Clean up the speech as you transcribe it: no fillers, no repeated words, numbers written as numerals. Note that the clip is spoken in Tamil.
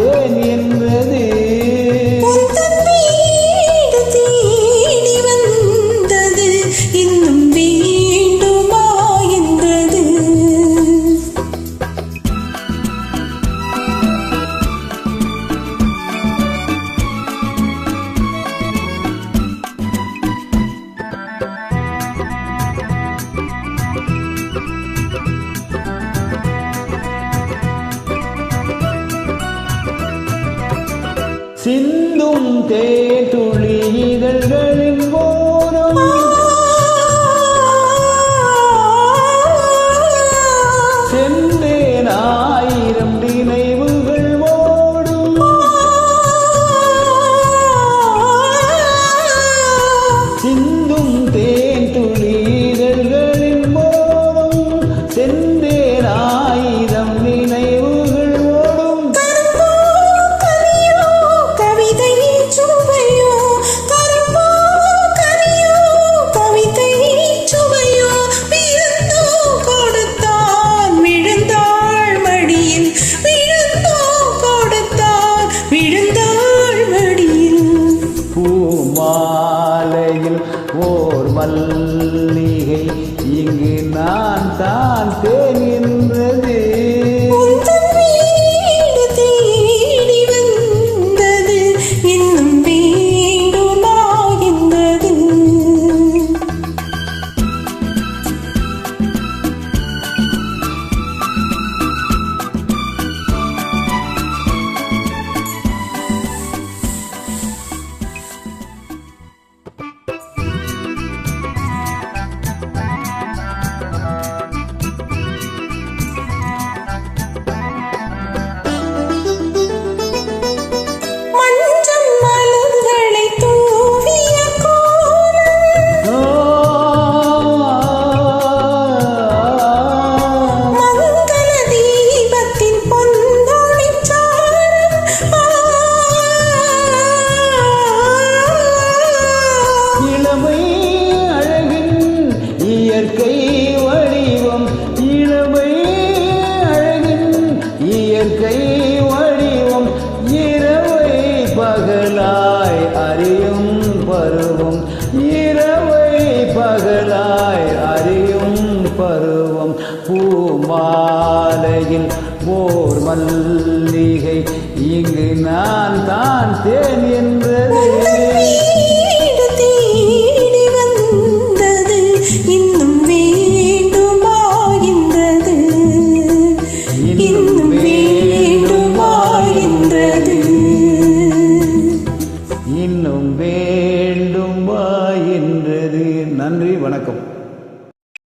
தேன் என்றது. சிந்தும் தேதுளி இதழ்களின் போதும் சென்றேன் ஆயிரம் நினைவுகள் ஓடும். சிந்தும் தேதுளி இதழ்களின் போதும் சென்றேன் ஆயிரம் நினைவுகள் ஓடும். பூமாலையில் ஓர் மல்லிகை இங்கு நான் தான் தேன் என்றது. இயற்கை வடிவம் இளமை அழகின் இயற்கை வடிவம் இரவை பகலாய் அறியும் பருவம் இரவை பகலாய் அறியும் பருவம். பூமாலையில் ஓர் மல்லிகை இங்கு நான் தான் தேன் என்றது. இன்னும் வேண்டுமா என்றது. நன்றி, வணக்கம்.